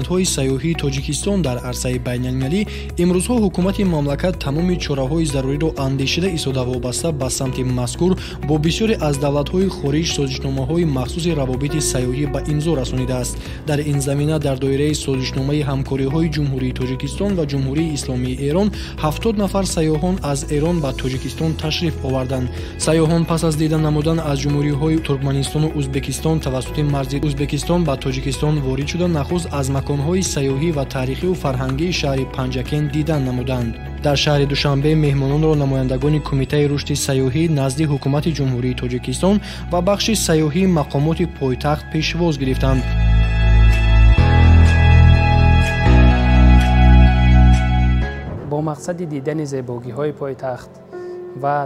фаъолиятҳои сайёҳии Тоҷикистон дар арсаи байналмилалӣ, имрӯзҳо ҳукумати мамлакат тамоми чораҳои заруриро андешида истода вобаста ба самти мазкур бо бисёре аз давлатҳои хориҷ созишномаҳои махсуси равобити сайёҳӣ ба имзо расонидааст. Дар ин замина дар доираи созишномаи ҳамкориҳои Ҷумҳурии Тоҷикистон ва Ҷумҳурии Исломии Эрон 70 нафар сайёҳон аз Эрон ба Тоҷикистон ташриф оварданд. Сайёҳон пас аз дидан намудан аз ҷумҳуриҳои Туркманистону Узбекистон тавассути марзи Узбекистон ба Тоҷикистон ворид шуда, нахуст аз маконҳои сайёҳӣ ва таърихиву фарҳангии шаҳри Панҷакен дидан намуданд. дар шаҳри Душанбе меҳмононро намояндагони Кумитаи рушди сайёҳӣ назди ҳукумати Ҷумҳурии Тоҷикистон ва бахши сайёҳии мақомоти пойтахт пешвоз гирифтанд. бо мақсади дидани зебогиҳои пойтахт ва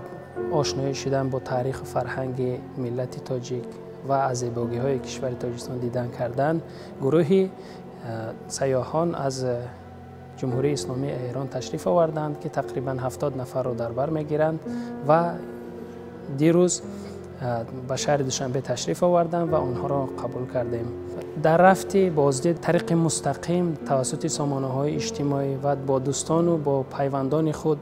ошноӣ шудан бо таъриху фарҳанги миллати тоҷик ва аз зебогиҳои кишвари Тоҷикистон дидан кардан, гурӯҳи сайёҳон аз ҷумҳурии исломии Эрон ташриф оварданд ки тақрибан 70 нафарро дар бар мегиранд ва дирӯз ба шаҳри Душанбе ташриф оварданд ва онҳоро қабул кардем. дар рафти боздид тариқи мустақим тавассути сомонаҳои иҷтимоӣ ва бо дӯстону бо пайвандони худ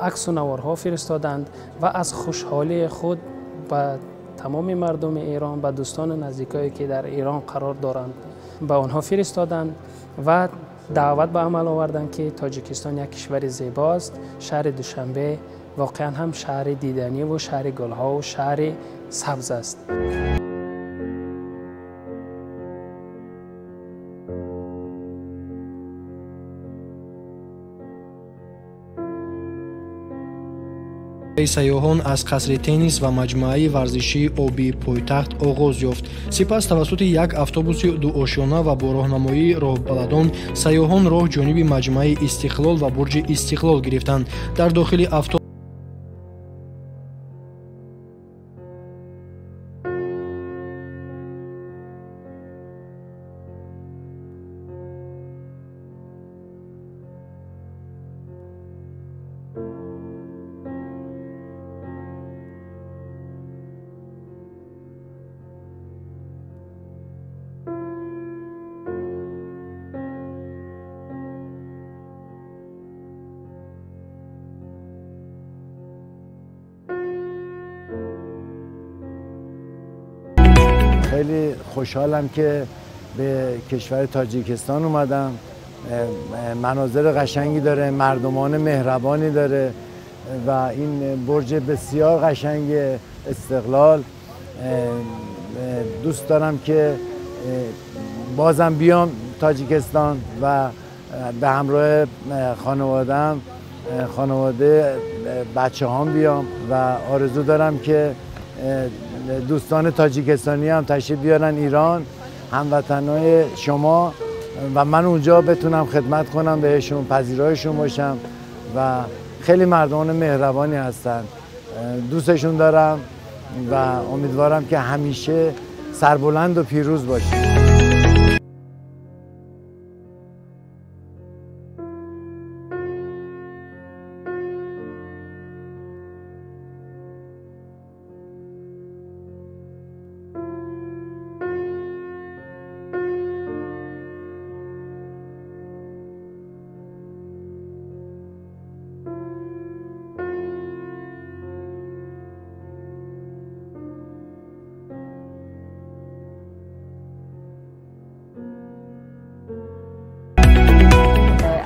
аксу наворҳо фиристоданд ва аз хушҳолии худ ба тамоми мардуми Эрон, ба дӯстону наздикое ки дар Эрон қарор доранд, ба онҳо фиристоданд ва даъват ба амал оварданд ки Тоҷикистон як кишвари зебост. шаҳри Душанбе воқеан ҳам шаҳри диданиву шаҳри гулҳову шаҳри сабз аст. сайёҳон аз қасри теннис ва маҷмӯаи варзишии обии пойтахт оғоз ёфт. Сипас тавассути як автобуси дуошёна ва бо роҳнамоии роҳбаладон сайёҳон роҳ ҷониби маҷмӯаи Истиқлол ва бурҷи Истиқлол гирифтанд. дар дохили автобус خیلی خوشحالم که به کشور تاجیکستان اومدم. مناظر قشنگی داره، مردمان مهربانی داره و این برج بسیار قشنگ استقلال. دوست دارم که بازم بیام تاجیکستان و به همراه خانواده بچه هم بیام و آرزو دارم که دوستان تاجیکستانی هم تشریف بیارن ایران، هموطنای شما، و من اونجا بتونم خدمت کنم بهشون، پذیرایشون باشم و خیلی مردمان مهربانی هستن. دوستشون دارم و امیدوارم که همیشه سربلند و پیروز باشیم.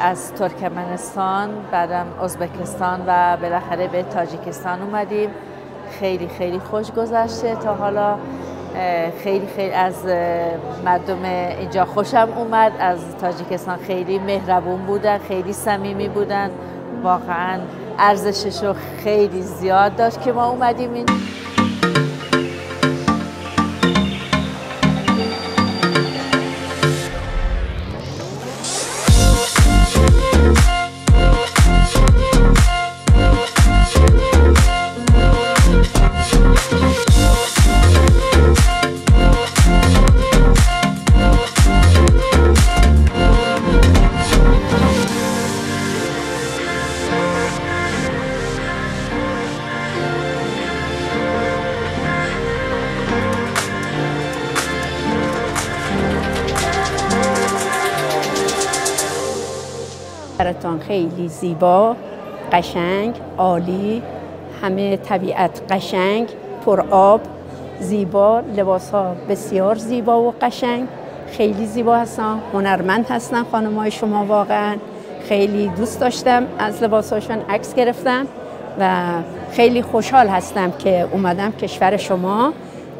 از ترکمنستان، بعدم ازبکستان و بالاخره به تاجیکستان اومدیم. خیلی خیلی خوش گذشته تا حالا. خیلی از مردم اینجا خوشم اومد. از تاجیکستان خیلی مهربون بودن، خیلی صمیمی بودن. واقعا ارزششو خیلی زیاد داشت که ما اومدیم این. براتون خیلی زیبا، قشنگ، عالی، همه طبیعت قشنگ، پر آب، زیبا، لباس ها بسیار زیبا و قشنگ، خیلی زیبا هستن، هنرمند هستن خانم‌های شما. واقعا خیلی دوست داشتم از لباساشون عکس گرفتم و خیلی خوشحال هستم که اومدم کشور شما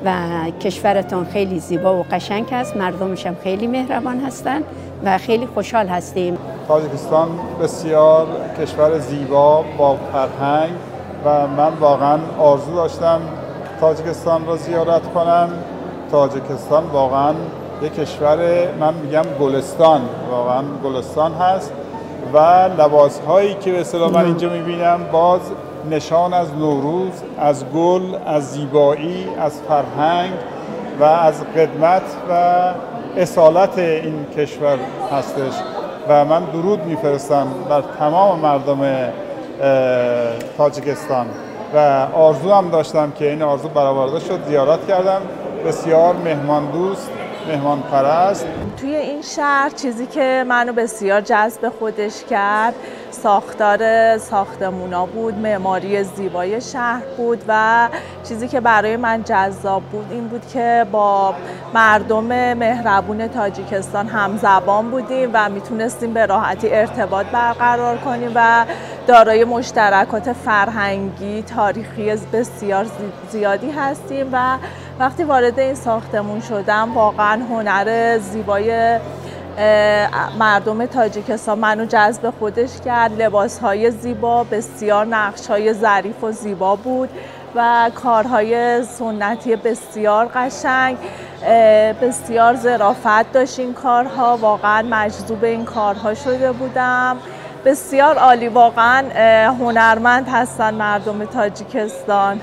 و کشورتون خیلی زیبا و قشنگ هست، مردمش هم خیلی مهربان هستن و خیلی خوشحال هستیم. تاجیکستان بسیار کشور زیبا با فرهنگ و من واقعا آرزو داشتم تاجیکستان را زیارت کنم. تاجیکستان واقعا یک کشور، من میگم گلستان، واقعا گلستان هست و لباس هایی که به اصطلاح من اینجا میبینم باز نشان از نوروز، از گل، از زیبایی، از فرهنگ و از قدمت و اصالت این کشور هستش و من درود میفرستم بر تمام مردم تاجیکستان و آرزو هم داشتم که این آرزو برآورده شد. زیارت کردم، بسیار مهمان دوست، مهمان پرست. توی این شهر چیزی که منو بسیار جذب خودش کرد ساختار ساختمونا بود، معماری زیبای شهر بود و چیزی که برای من جذاب بود این بود که با مردم مهربون تاجیکستان همزبان بودیم و میتونستیم به راحتی ارتباط برقرار کنیم و دارای مشترکات فرهنگی، تاریخی بسیار زیادی هستیم و وقتی وارد این ساختمون شدم واقعا هنر زیبای مردم تاجیکستان منو جذب خودش کرد. لباس‌های زیبا، بسیار نقش‌های ظریف و زیبا بود و کارهای سنتی بسیار قشنگ، بسیار ظرافت داشت این کارها. واقعا مجذوب این کارها شده بودم. بسیار عالی، واقعا هنرمند هستن مردم تاجیکستان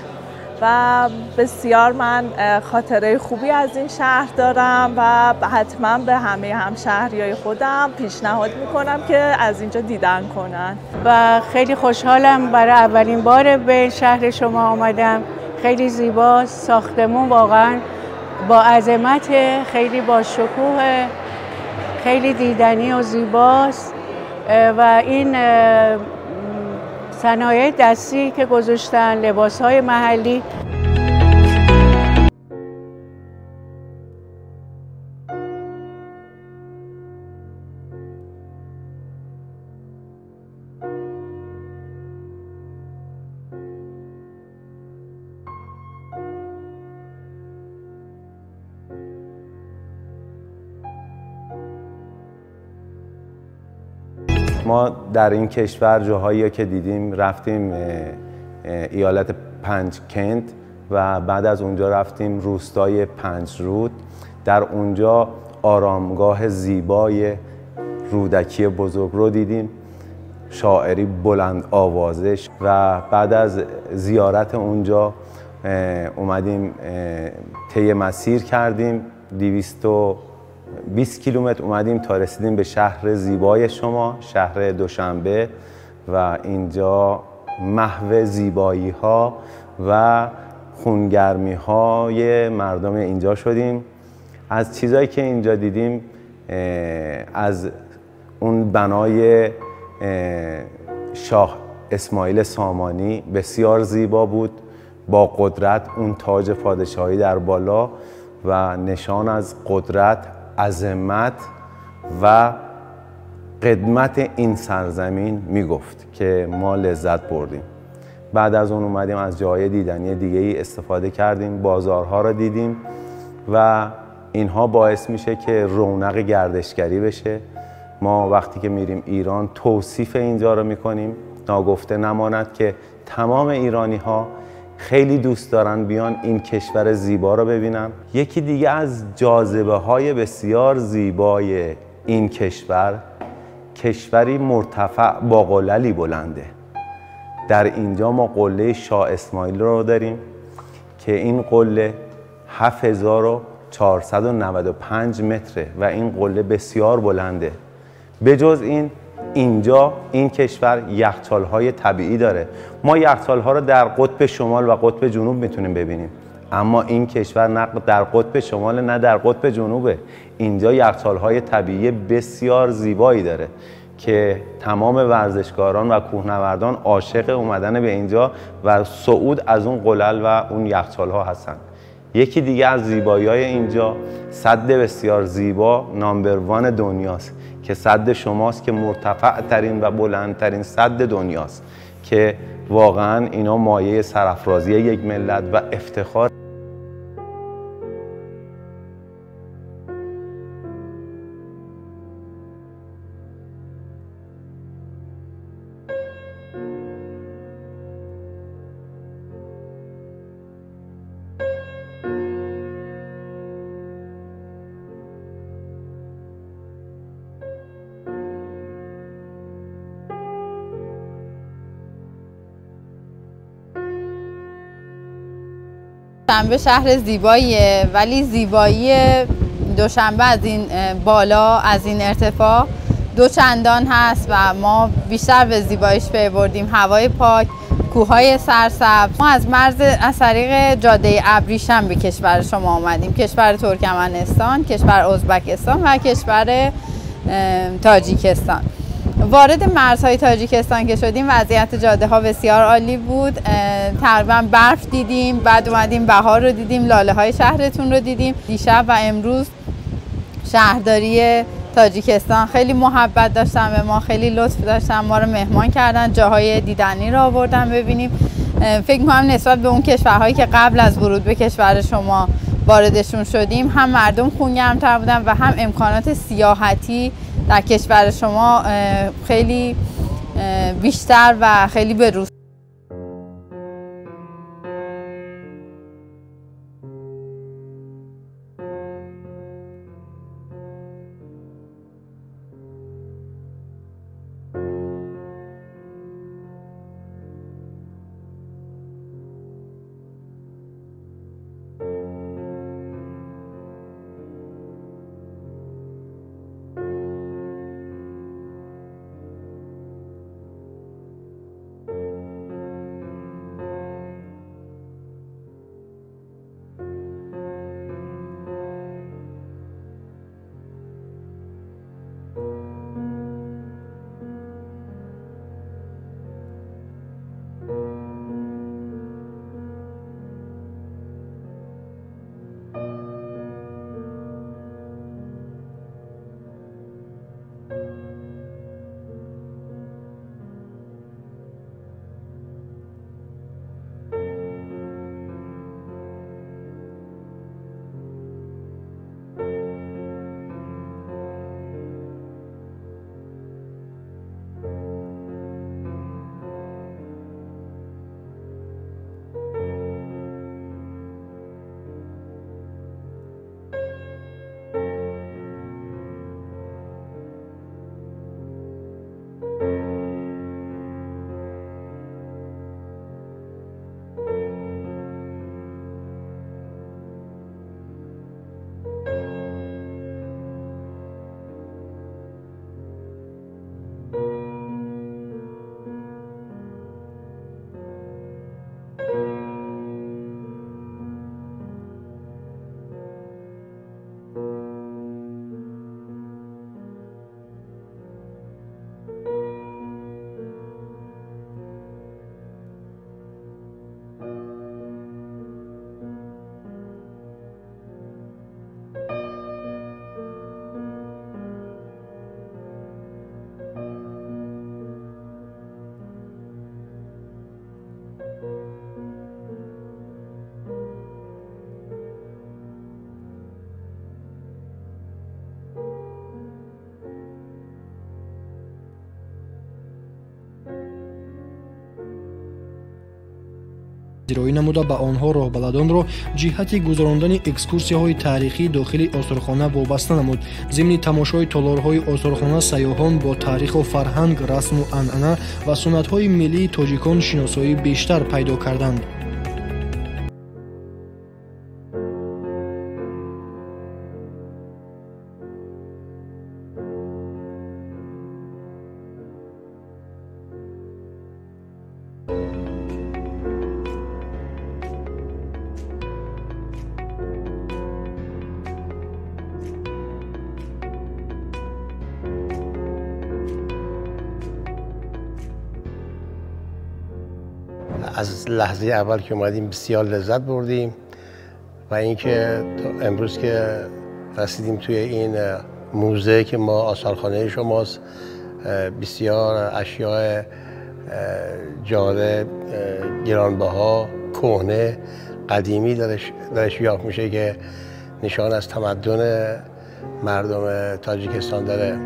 و بسیار من خاطره خوبی از این شهر دارم و حتما به همه همشهریای خودم پیشنهاد میکنم که از اینجا دیدن کنن. و خیلی خوشحالم برای اولین بار به شهر شما آمدم. خیلی زیبا، ساختمون واقعا با عظمت، خیلی با شکوه، خیلی دیدنی و زیباست و این صنایع دستی که گذاشتن، لباس‌های محلی. ما در این کشور جاهایی که دیدیم رفتیم ایالت پنجکنت و بعد از اونجا رفتیم روستای پنجرود. در اونجا آرامگاه زیبای رودکی بزرگرو دیدیم، شاعری بلند آوازش و بعد از زیارت اونجا اومدیم طی مسیر کردیم 220 کیلومتر اومدیم تا رسیدیم به شهر زیبای شما، شهر دوشنبه و اینجا محو زیبایی ها و خونگرمی های مردم اینجا شدیم. از چیزایی که اینجا دیدیم، از اون بنای شاه اسماعیل سامانی بسیار زیبا بود، با قدرت، اون تاج پادشاهی در بالا و نشان از قدرت، عظمت و قدمت این سرزمین میگفت که ما لذت بردیم. بعد از اون اومدیم از جای دیدنی دیگه ای استفاده کردیم، بازارها رو دیدیم و اینها باعث میشه که رونق گردشگری بشه. ما وقتی که میریم ایران توصیف اینجا رو میکنیم، ناگفته نماند که تمام ایرانی ها خیلی دوست دارن بیان این کشور زیبا رو ببینن. یکی دیگه از جاذبه های بسیار زیبای این کشور، کشوری مرتفع با قللی بلنده. در اینجا ما قله شاه اسماعیل رو داریم که این قله 7495 متره و این قله بسیار بلنده. بجز اینجا این کشور یخچال‌های طبیعی داره. ما یخچال‌ها رو در قطب شمال و قطب جنوب میتونیم ببینیم، اما این کشور نه در قطب شمال نه در قطب جنوبه. اینجا یخچال‌های طبیعی بسیار زیبایی داره که تمام ورزشکاران و کوهنوردان عاشق اومدن به اینجا و صعود از اون قلل و اون یخچال‌ها هستن. یکی دیگه از زیبایی‌های اینجا سد بسیار زیبا نامبر 1 دنیاست که سد شماست که مرتفع ترین و بلندترین سد دنیاست که واقعا اینا مایه سرافرازی یک ملت و افتخار. دوشنبه شهر زیباییه، ولی زیبایی دوشنبه از این بالا، از این ارتفاع دو چندان هست و ما بیشتر به زیباییش پی بردیم. هوای پاک، کوههای سرسبز. ما از مرز از طریق جاده ابریشم به کشور شما آمدیم، کشور ترکمنستان، کشور ازبکستان و کشور تاجیکستان. وارد مرزهای تاجیکستان که شدیم وضعیت جاده ها بسیار عالی بود. تقریبا برف دیدیم، بعد اومدیم بهار رو دیدیم، لاله های شهرتون رو دیدیم. دیشب و امروز شهرداری تاجیکستان خیلی محبت داشتن به ما، خیلی لطف داشتن، ما رو مهمان کردن، جاهای دیدنی رو آوردن ببینیم. فکر می‌کنم نسبت به اون کشورهایی که قبل از ورود به کشور شما واردشون شدیم، هم مردم خونگرم‌تر بودن و هم امکانات سیاحتی در کشور شما خیلی بیشتر و خیلی بروز. زیرایی نموده به آنها راهبلدانро جهتی گذراندن اکسکورسیاهای تاریخی داخلی آثارخانه وابسته نمود. ضمن تماشای تالارهای آثارخانه سیاحان با تاریخ و فرهنگ، رسم و عنعنه و سنت‌های ملی تاجیکان شناسایی بیشتر پیدا کردند. از لحظه اول که اومدیم بسیار لذت بردیم و اینکه امروز که رسیدیم توی این موزه که ما آثارخانه شماست، بسیار اشیاء جالب، گرانبها، کهنه، قدیمی درش یافت میشه که نشان از تمدن مردم تاجیکستان داره.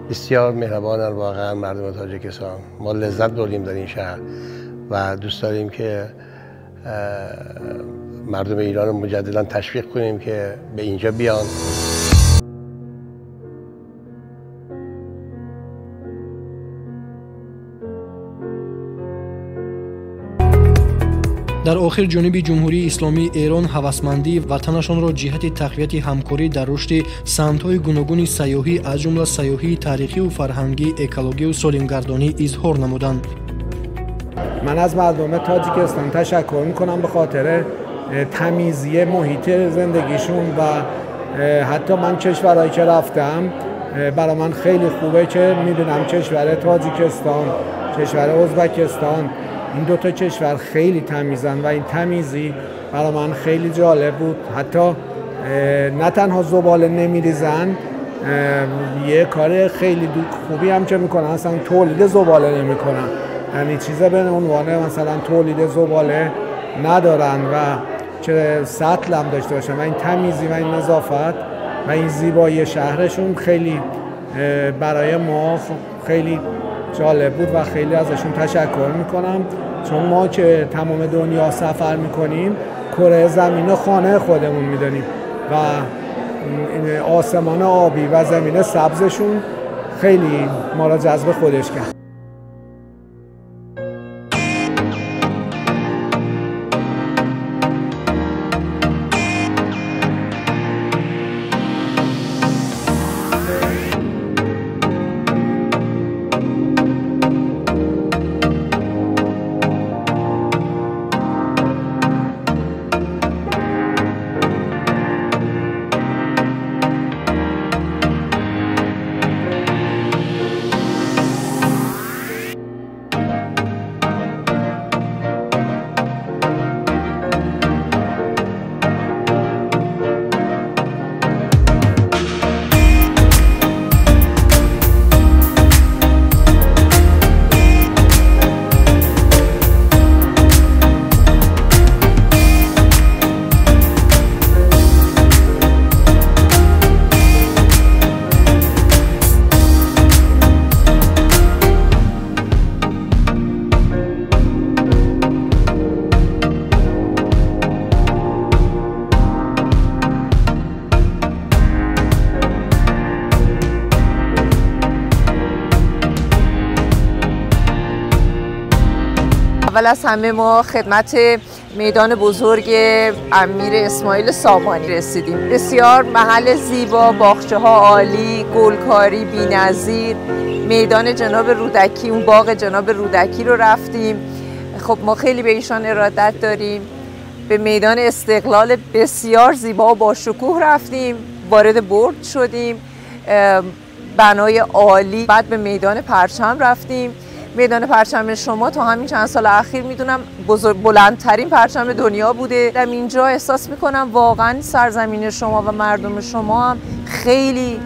بسیار مهربانن واقعا مردم تاجیکستان. ما لذت بردیم در این شهر و دوست داریم که مردم ایران رو مجددا تشویق کنیم که به اینجا بیان. در آخر جانب جمهوری اسلامی ایران ҳавасмандии ватанашонро ҷиҳати тақвияти ҳамкорӣ дар рушди самтҳои гуногуни сайёҳӣ аз ҷумла сайёҳии таърихиву фарҳангӣ, экологиву солимгардонӣ изҳор намуданд. من از مردم تاجیکستان تشکر میکنم به خاطر تمیزی محیط زندگیشون و حتی من کشورهایی که رفتم برای من خیلی خوبه که میبینم کشور تاجیکستان، کشور ازبکستان، این دو تا کشور خیلی تمیزن و این تمیزی برای من خیلی جالب بود. حتی نه تنها زباله نمیریزن، یه کار خیلی خوبی هم که میکنن، اصلا تولید زباله نمیکنن، یعنی چیزی به عنوان مثلا تولید زباله ندارن و که سطل هم داشته باشن و این تمیزی و این نظافت و این زیبایی شهرشون خیلی برای ما خیلی جالب بود و خیلی ازشون تشکر میکنم، چون ما که تمام دنیا سفر میکنیم کره زمین خانه خودمون میدونیم و آسمان آبی و زمین سبزشون خیلی ما را جذب خودش کرد. اول از همه ما خدمت میدان بزرگ امیر اسماعیل سامانی رسیدیم. بسیار محل زیبا، باغچه ها عالی، گلکاری بی‌نظیر، میدان جناب رودکی، اون باغ جناب رودکی رو رفتیم. خب ما خیلی به ایشان ارادت داریم. به میدان استقلال بسیار زیبا و با شکوه رفتیم، وارد برج شدیم، بنای عالی. بعد به میدان پرچم رفتیم. میدان پرچم شما تا همین چند سال اخیر میدونم بلندترین پرچم دنیا بوده. در اینجا احساس میکنم واقعا سرزمین شما و مردم شما هم خیلی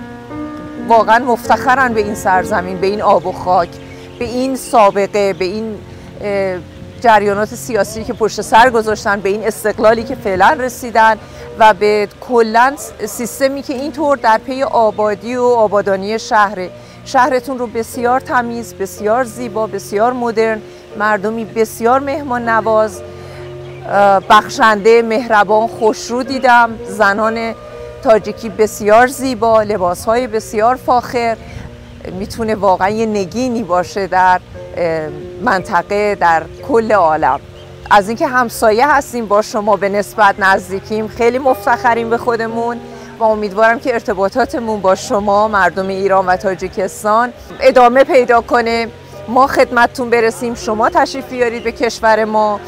واقعا مفتخرن به این سرزمین، به این آب و خاک، به این سابقه، به این جریانات سیاسی که پشت سر گذاشتن، به این استقلالی که فعلا رسیدن و به کلاً سیستمی که اینطور در پی آبادی و آبادانی شهرتون رو بسیار تمیز، بسیار زیبا، بسیار مدرن، مردمی بسیار مهمان نواز، بخشنده، مهربان، خوشرو دیدم. زنان تاجیکی بسیار زیبا، لباسهای بسیار فاخر. میتونه واقعا یه نگینی باشه در منطقه، در کل عالم. از اینکه همسایه هستیم با شما، به نسبت نزدیکیم، خیلی مفتخریم به خودمون و امیدوارم که ارتباطاتمون با شما مردم ایران و تاجیکستان ادامه پیدا کنه، ما خدمتتون برسیم، شما تشریف بیارید به کشور ما.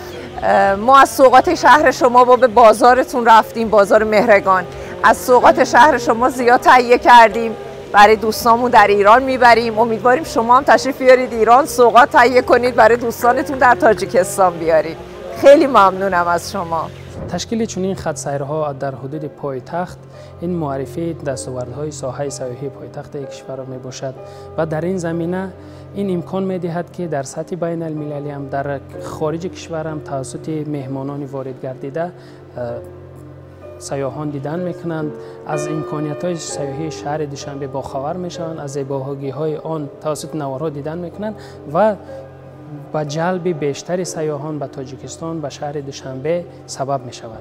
ما از سوغات شهر شما به بازارتون رفتیم، بازار مهرگان، از سوغات شهر شما زیاد تهیه کردیم. برای دوستامون در ایران میبریم. امیدواریم شما هم تشریف بیارید ایران، سوغات تهیه کنید برای دوستانتون در تاجیکستان بیارید. خیلی ممنونم از شما. تشکیل چنین خط سیرها در حدود پایتخت این معرفی دستاوردهای ساحه سیاحی پایتخت کشور می باشد و در این زمینه این امکان می دهد که در سطح بین المللی هم در خارج کشور هم توسط مهمانان وارد گردیده سیاحان دیدن میکنند، از امکانیت های سیاحی شهر دوشنبه باخبر میشوند، از زیبایی های آن توسط نوارها دیدن میکنند و با جلب بیشتر سیاحان به تاجیکستان و شهر دوشنبه سبب می شود.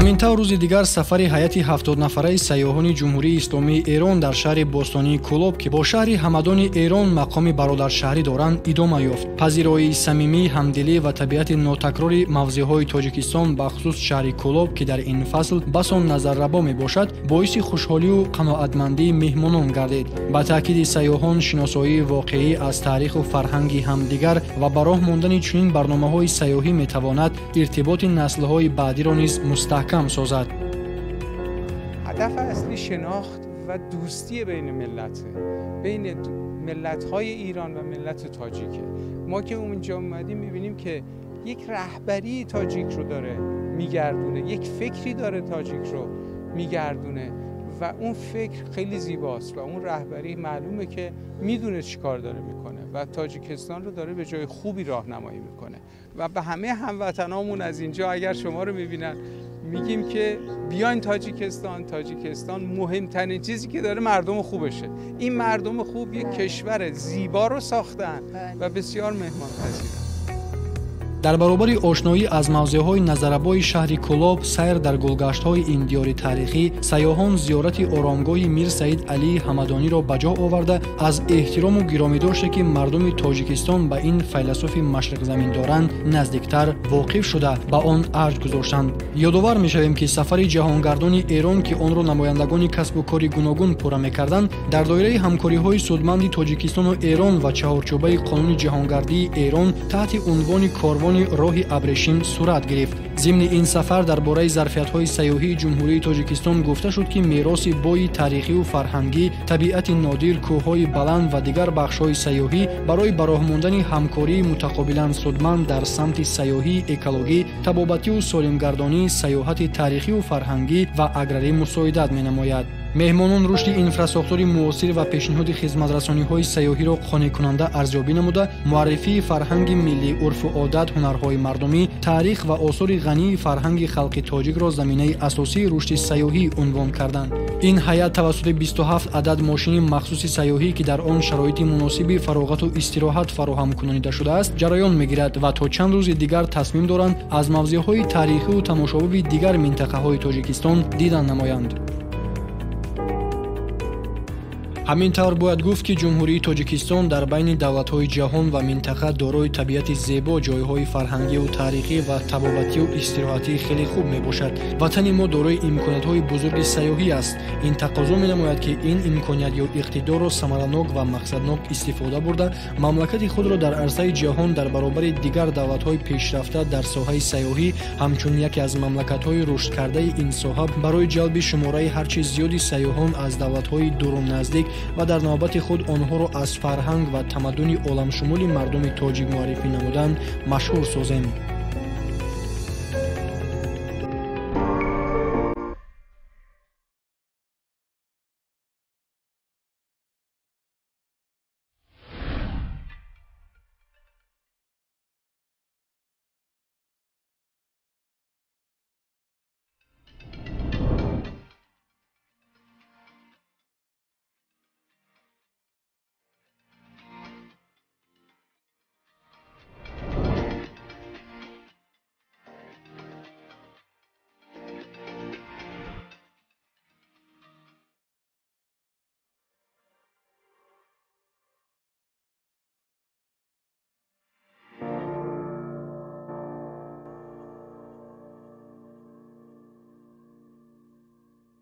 همینطور روز دیگر سفر هیئت 70 نفره سیاحان جمهوری اسلامی ایران در شهر بوستانی کلوب که با شهر همدان ایران مقام برادرشهری دارند ادامه یافت. پذیرایی صمیمی، همدلی و طبیعت ناتکراری موضعهای تاجیکستان بخصوص شهر کلوب که در این فصل بسان نظرربا می باشد باعث خوشحالی و قناعتمندی مهمانان گردید. با تاکید سیاحان شناسایی واقعی از تاریخ و فرهنگ همدیگر و به راه ماندن چنین برنامه‌های سیاحی می تواند ارتباط نسل‌های بعدی را نیز مستحکم سازد. هدف اصلی شناخت و دوستی بین ملت، بین ملت‌های ایران و ملت تاجیکه. ما که اونجا اومدیم می‌بینیم که یک رهبری تاجیک رو داره میگردونه، یک فکری داره تاجیک رو میگردونه و اون فکر خیلی زیباست و اون رهبری معلومه که میدونه چی کار داره میکنه و تاجیکستان رو داره به جای خوبی راهنمایی میکنه و به همه هموطنامون از اینجا اگر شما رو میبینن میگیم که بیاین تاجیکستان. تاجیکستان مهمترین چیزی که داره مردم خوبشه. این مردم خوب یک کشور زیبا رو ساختن و بسیار مهمانپذیرن. در برابر آشنایی از موضع‌های نظربای شهر کلوب، سیر در گلگشت‌های این دیار تاریخی، سیاحان زیارت آرامگاه میر سعید علی همدانی را به جا آورده از احترام و گرامی داشته که مردم تاجیکستان به این فیلسوف مشرق زمین دارند نزدیکتر واقف شده به آن ارج گذاشتند. یادآور می‌شویم که سفر جهانگردان ایران که آن را نمایندگان کسب و کار گوناگون پورا می‌کردند در دایره همکاری‌های سودمند تاجیکستان و ایران و چهارچوبه قانون جهانگردی ایران تحت عنوان کاروان راه ابریشم صورت گرفت. ضمن این سفر درباره ظرفیت‌های سیاحی جمهوری تاجیکستان گفته شد که میراث بوی تاریخی و فرهنگی، طبیعت نادر، کوه‌های بلند و دیگر بخش‌های سیاحی برای به راه ماندن همکاری متقابلا سودمند در سمت سیاحی، اکولوژی، طبابتی و سالمگردانی، سیاحت تاریخی و فرهنگی و اگراری مساعدت می‌نماید. مهمانان رشد اینفراستراکتور معاصر و پیشنهاد خدمت‌رسانی‌های سیاحی را قانع کننده ارزیابی نموده، معرفی فرهنگ ملی، عرف و عادت، هنرهای مردمی، تاریخ و آثار غنی فرهنگ خلق تاجیک را زمینه اساسی رشد سیاحی عنوان کردند. این هیئت توسط 27 عدد ماشین مخصوص سیاحی که در آن شرایط مناسب فراغت و استراحت فراهم کننده شده است جریان می‌گیرد و تا چند روز دیگر تصمیم دارند از موضع‌های تاریخی و تماشاوی دیگر منطقه‌های تاجیکستان دیدن نمایند. همینطور باید گفت که جمهوری تاجیکستان در بین دولت‌های جهان و منطقه دارای طبیعت زیبا، جایهای فرهنگی و تاریخی و طبابتی و استراحتی خیلی خوب میباشد. وطن ما دارای امکانات‌های بزرگ سیاحی است. این تقاضا می‌نماید که این امکانات یا اقتدار را ثمرناک و مقصدناک استفاده برده مملکت خود را در عرصه جهان در برابر دیگر دولت‌های پیشرفته در ساحه سیاحی همچون یکی از مملکت‌های رشد کرده این ساحه برای جلب شماره هرچه زیادی سیاحان از دولت‌های دور و نزدیک و در نوبت خود آنها را از فرهنگ و تمدن عالمشمول مردم تاجیک معرفی نمودن مشهور سازیم.